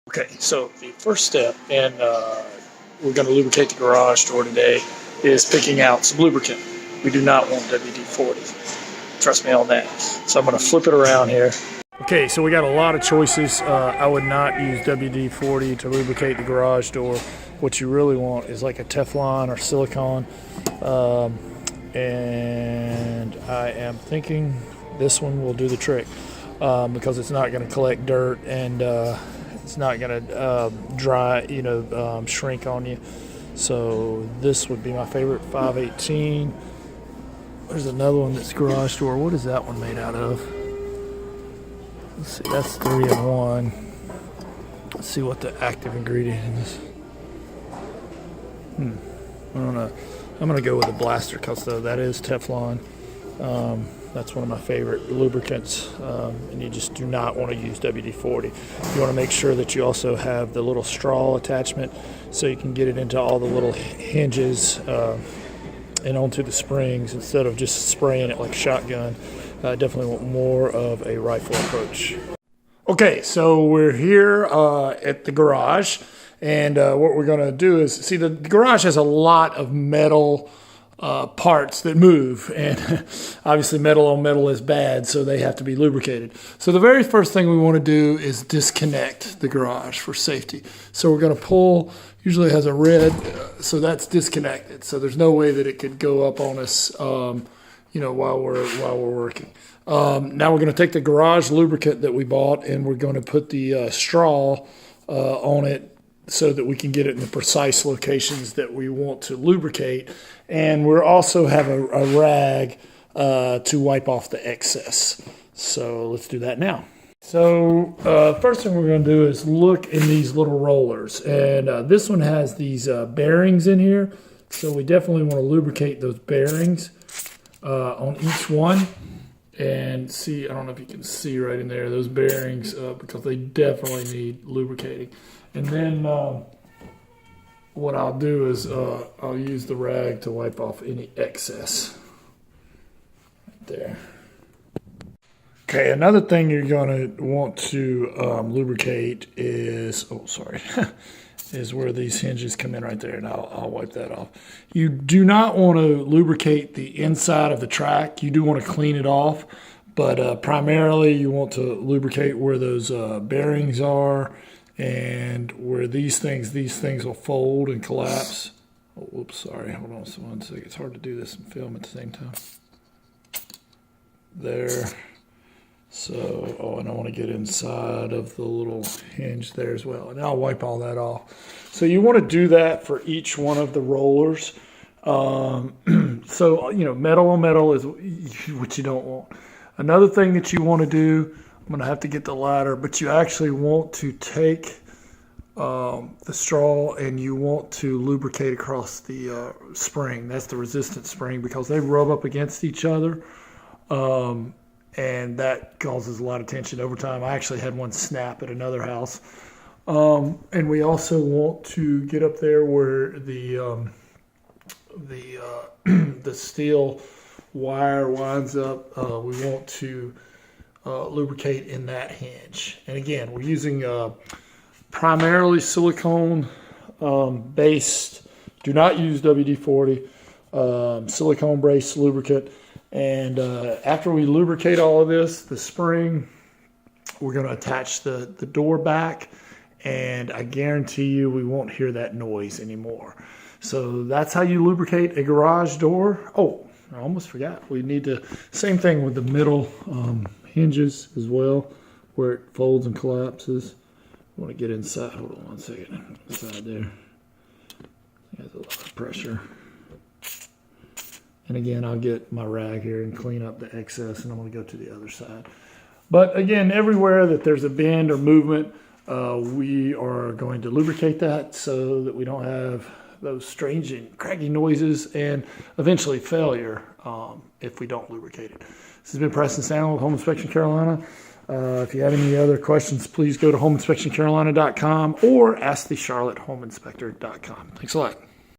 Okay, so the first step, and we're going to lubricate the garage door today, is picking out some lubricant. We do not want WD-40. Trust me on that. So I'm going to flip it around here. Okay, so we got a lot of choices. I would not use WD-40 to lubricate the garage door. What you really want is like a Teflon or silicone. And I am thinking this one will do the trick because it's not going to collect dirt and it's not going to dry, shrink on you. So this would be my favorite, 518. There's another one that's garage door. What is that one made out of? Let's see, that's 3-in-1. Let's see what the active ingredient is. I don't know. I'm going to go with a blaster because that is Teflon. That's one of my favorite lubricants, and you just do not want to use WD-40. You want to make sure that you also have the little straw attachment so you can get it into all the little hinges and onto the springs instead of just spraying it like a shotgun. I definitely want more of a rifle approach. Okay, so we're here at the garage, and what we're going to do is, see, the garage has a lot of metal parts that move, and obviously metal on metal is bad, so they have to be lubricated. So the very first thing we want to do is disconnect the garage for safety. So we're going to pull, usually it has a red, so that's disconnected. So there's no way that it could go up on us, while we're working. Now we're going to take the garage lubricant that we bought, and we're going to put the straw on it so that we can get it in the precise locations that we want to lubricate. And we also have a rag to wipe off the excess. So let's do that now. So first thing we're going to do is look in these little rollers. And this one has these bearings in here. So we definitely want to lubricate those bearings on each one. And see, I don't know if you can see right in there, those bearings, because they definitely need lubricating. And then what I'll do is I'll use the rag to wipe off any excess. Right there. Okay, another thing you're going to want to lubricate is, is where these hinges come in right there, and I'll wipe that off. You do not want to lubricate the inside of the track. You do want to clean it off, but primarily you want to lubricate where those bearings are and where these things will fold and collapse. Oh, whoops, sorry, hold on one second. It's hard to do this and film at the same time. There. So, and I want to get inside of the little hinge there as well. And I'll wipe all that off. So you want to do that for each one of the rollers. So, metal on metal is what you don't want. Another thing that you want to do, I'm going to have to get the ladder, but you actually want to take the straw and you want to lubricate across the spring. That's the resistance spring, because they rub up against each other. And that causes a lot of tension over time. I actually had one snap at another house. And we also want to get up there where the steel wire winds up. We want to lubricate in that hinge. And again, we're using primarily silicone based. Do not use WD-40. Silicone based lubricant. And after we lubricate all of this, the spring, we're going to attach the door back, and I guarantee you we won't hear that noise anymore. So that's how you lubricate a garage door. Oh, I almost forgot. We need to, same thing with the middle hinges as well, where it folds and collapses. I want to get inside. Hold on one second. Inside there. There's a lot of pressure. And again, I'll get my rag here and clean up the excess, and I'm going to go to the other side. But again, everywhere that there's a bend or movement, we are going to lubricate that so that we don't have those strange and craggy noises and eventually failure if we don't lubricate it. This has been Preston Sandler with Home Inspection Carolina. If you have any other questions, please go to homeinspectioncarolina.com or askthecharlottehomeinspector.com. Thanks a lot.